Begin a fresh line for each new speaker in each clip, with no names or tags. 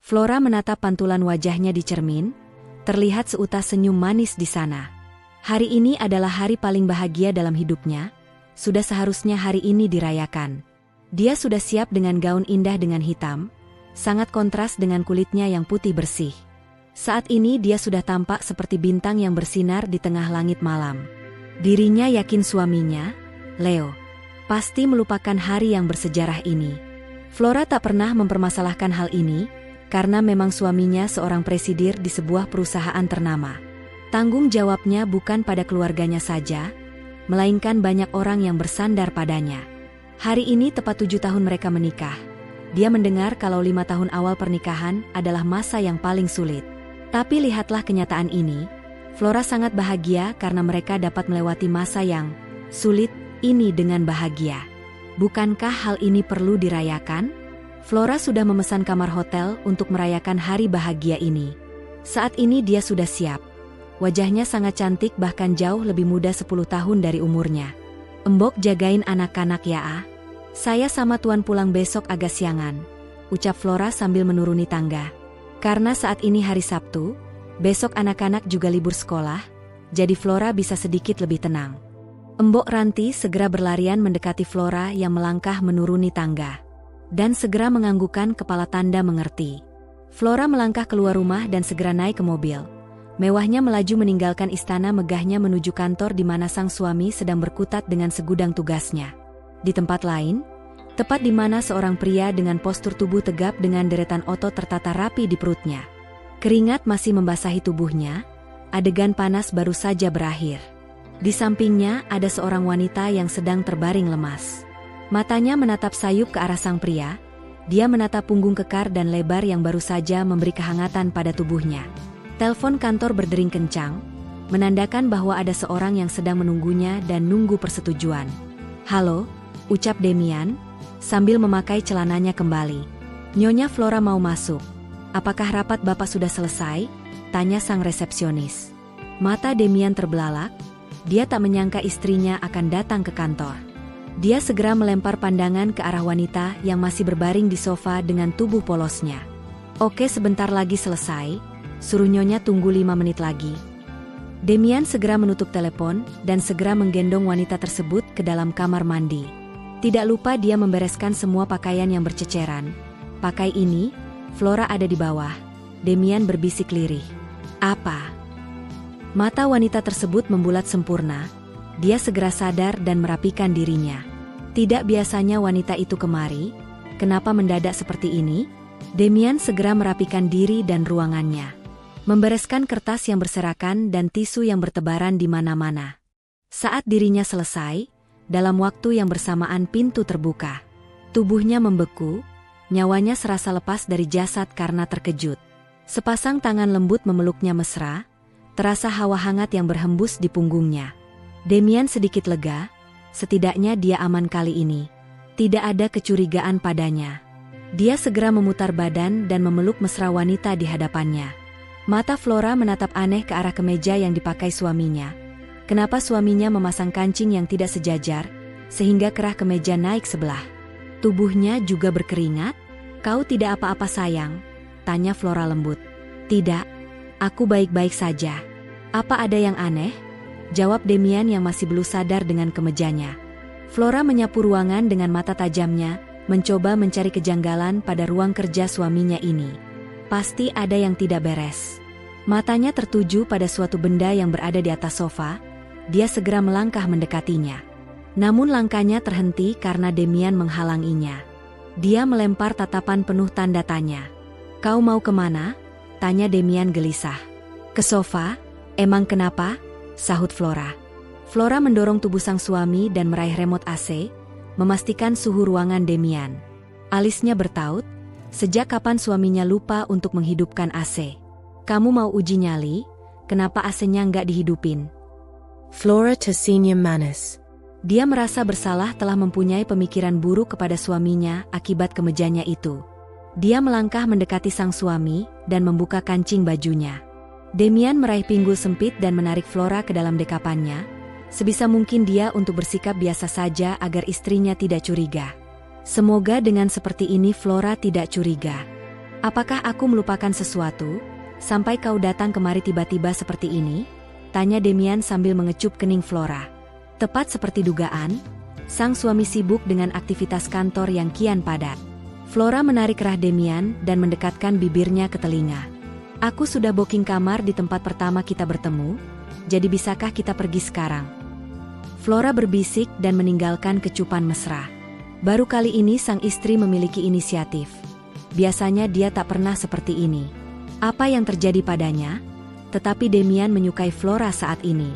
Flora menatap pantulan wajahnya di cermin, terlihat seutas senyum manis di sana. Hari ini adalah hari paling bahagia dalam hidupnya, sudah seharusnya hari ini dirayakan. Dia sudah siap dengan gaun indah dengan hitam, sangat kontras dengan kulitnya yang putih bersih. Saat ini dia sudah tampak seperti bintang yang bersinar di tengah langit malam. Dirinya yakin suaminya, Leo, pasti melupakan hari yang bersejarah ini. Flora tak pernah mempermasalahkan hal ini, karena memang suaminya seorang presidir di sebuah perusahaan ternama. Tanggung jawabnya bukan pada keluarganya saja, melainkan banyak orang yang bersandar padanya. Hari ini tepat 7 tahun mereka menikah. Dia mendengar kalau 5 tahun awal pernikahan adalah masa yang paling sulit. Tapi lihatlah kenyataan ini, Flora sangat bahagia karena mereka dapat melewati masa yang sulit ini dengan bahagia. Bukankah hal ini perlu dirayakan? Flora sudah memesan kamar hotel untuk merayakan hari bahagia ini. Saat ini dia sudah siap. Wajahnya sangat cantik bahkan jauh lebih muda 10 tahun dari umurnya. Embok jagain anak-anak ya ah. Saya sama Tuan pulang besok agak siangan, ucap Flora sambil menuruni tangga. Karena saat ini hari Sabtu, besok anak-anak juga libur sekolah, jadi Flora bisa sedikit lebih tenang. Embok Ranti segera berlarian mendekati Flora yang melangkah menuruni tangga. Dan segera menganggukkan kepala tanda mengerti. Flora melangkah keluar rumah dan segera naik ke mobil. Mewahnya melaju meninggalkan istana megahnya menuju kantor di mana sang suami sedang berkutat dengan segudang tugasnya. Di tempat lain, tepat di mana seorang pria dengan postur tubuh tegap dengan deretan otot tertata rapi di perutnya. Keringat masih membasahi tubuhnya, adegan panas baru saja berakhir. Di sampingnya ada seorang wanita yang sedang terbaring lemas. Matanya menatap sayup ke arah sang pria, dia menatap punggung kekar dan lebar yang baru saja memberi kehangatan pada tubuhnya. Telepon kantor berdering kencang, menandakan bahwa ada seorang yang sedang menunggunya dan nunggu persetujuan. "Halo," ucap Demian, sambil memakai celananya kembali. "Nyonya Flora mau masuk. Apakah rapat Bapak sudah selesai?" tanya sang resepsionis. Mata Demian terbelalak, dia tak menyangka istrinya akan datang ke kantor. Dia segera melempar pandangan ke arah wanita yang masih berbaring di sofa dengan tubuh polosnya. "Oke, sebentar lagi selesai, suruh Nyonya tunggu 5 menit lagi." Demian segera menutup telepon dan segera menggendong wanita tersebut ke dalam kamar mandi. Tidak lupa dia membereskan semua pakaian yang berceceran. "Pakai ini, Flora ada di bawah," Demian berbisik lirih. "Apa?" Mata wanita tersebut membulat sempurna. Dia segera sadar dan merapikan dirinya. Tidak biasanya wanita itu kemari, kenapa mendadak seperti ini? Demian segera merapikan diri dan ruangannya. Membereskan kertas yang berserakan dan tisu yang bertebaran di mana-mana. Saat dirinya selesai, dalam waktu yang bersamaan pintu terbuka. Tubuhnya membeku, nyawanya serasa lepas dari jasad karena terkejut. Sepasang tangan lembut memeluknya mesra, terasa hawa hangat yang berhembus di punggungnya. Demian sedikit lega, setidaknya dia aman kali ini. Tidak ada kecurigaan padanya. Dia segera memutar badan dan memeluk mesra wanita di hadapannya. Mata Flora menatap aneh ke arah kemeja yang dipakai suaminya. Kenapa suaminya memasang kancing yang tidak sejajar, sehingga kerah kemeja naik sebelah? Tubuhnya juga berkeringat. "Kau tidak apa-apa sayang?" tanya Flora lembut. "Tidak, aku baik-baik saja." "Apa ada yang aneh?" jawab Demian yang masih belum sadar dengan kemejanya. Flora menyapu ruangan dengan mata tajamnya, mencoba mencari kejanggalan pada ruang kerja suaminya ini. Pasti ada yang tidak beres. Matanya tertuju pada suatu benda yang berada di atas sofa, dia segera melangkah mendekatinya. Namun langkahnya terhenti karena Demian menghalanginya. Dia melempar tatapan penuh tanda tanya. "Kau mau kemana?" tanya Demian gelisah. "Ke sofa." "Emang kenapa?" sahut Flora. Flora mendorong tubuh sang suami dan meraih remote AC, memastikan suhu ruangan Demian. Alisnya bertaut, sejak kapan suaminya lupa untuk menghidupkan AC? "Kamu mau uji nyali? Kenapa AC-nya nggak dihidupin?"
Flora tersenyum manis.
Dia merasa bersalah telah mempunyai pemikiran buruk kepada suaminya akibat kemejanya itu. Dia melangkah mendekati sang suami dan membuka kancing bajunya. Demian meraih pinggul sempit dan menarik Flora ke dalam dekapannya. Sebisa mungkin dia untuk bersikap biasa saja agar istrinya tidak curiga. Semoga dengan seperti ini Flora tidak curiga. Apakah aku melupakan sesuatu, sampai kau datang kemari tiba-tiba seperti ini? Tanya Demian sambil mengecup kening Flora. Tepat seperti dugaan, sang suami sibuk dengan aktivitas kantor yang kian padat. Flora menarik kerah Demian dan mendekatkan bibirnya ke telinga. Aku sudah booking kamar di tempat pertama kita bertemu, jadi bisakah kita pergi sekarang? Flora berbisik dan meninggalkan kecupan mesra. Baru kali ini sang istri memiliki inisiatif. Biasanya dia tak pernah seperti ini. Apa yang terjadi padanya? Tetapi Demian menyukai Flora saat ini.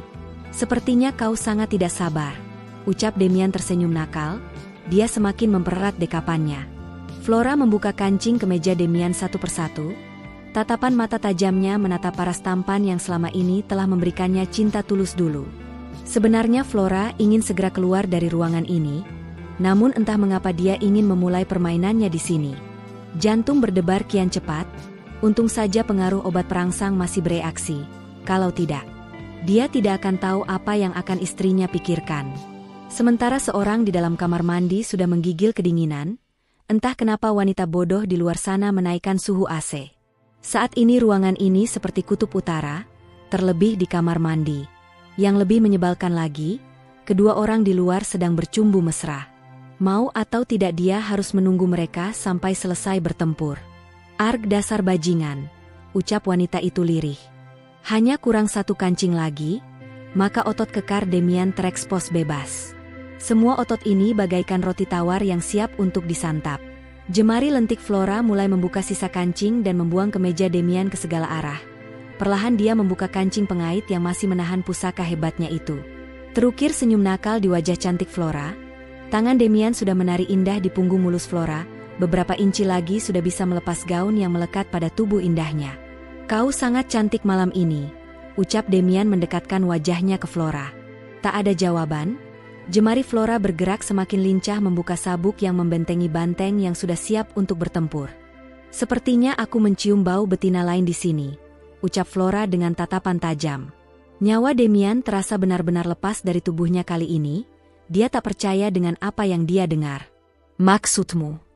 Sepertinya kau sangat tidak sabar, ucap Demian tersenyum nakal. Dia semakin mempererat dekapannya. Flora membuka kancing kemeja Demian satu persatu. Tatapan mata tajamnya menatap paras tampan yang selama ini telah memberikannya cinta tulus dulu. Sebenarnya Flora ingin segera keluar dari ruangan ini, namun entah mengapa dia ingin memulai permainannya di sini. Jantung berdebar kian cepat, untung saja pengaruh obat perangsang masih bereaksi. Kalau tidak, dia tidak akan tahu apa yang akan istrinya pikirkan. Sementara seorang di dalam kamar mandi sudah menggigil kedinginan, entah kenapa wanita bodoh di luar sana menaikkan suhu AC. Saat ini ruangan ini seperti kutub utara, terlebih di kamar mandi. Yang lebih menyebalkan lagi, kedua orang di luar sedang bercumbu mesra. Mau atau tidak dia harus menunggu mereka sampai selesai bertempur. Arg dasar bajingan, ucap wanita itu lirih. Hanya kurang satu kancing lagi, maka otot kekar Demian terekspos bebas. Semua otot ini bagaikan roti tawar yang siap untuk disantap. Jemari lentik Flora mulai membuka sisa kancing dan membuang kemeja Demian ke segala arah. Perlahan dia membuka kancing pengait yang masih menahan pusaka hebatnya itu. Terukir senyum nakal di wajah cantik Flora. Tangan Demian sudah menari indah di punggung mulus Flora, beberapa inci lagi sudah bisa melepas gaun yang melekat pada tubuh indahnya. Kau sangat cantik malam ini, ucap Demian mendekatkan wajahnya ke Flora. Tak ada jawaban, jemari Flora bergerak semakin lincah membuka sabuk yang membentengi banteng yang sudah siap untuk bertempur. Sepertinya aku mencium bau betina lain di sini, ucap Flora dengan tatapan tajam. Nyawa Demian terasa benar-benar lepas dari tubuhnya kali ini. Dia tak percaya dengan apa yang dia dengar. Maksudmu?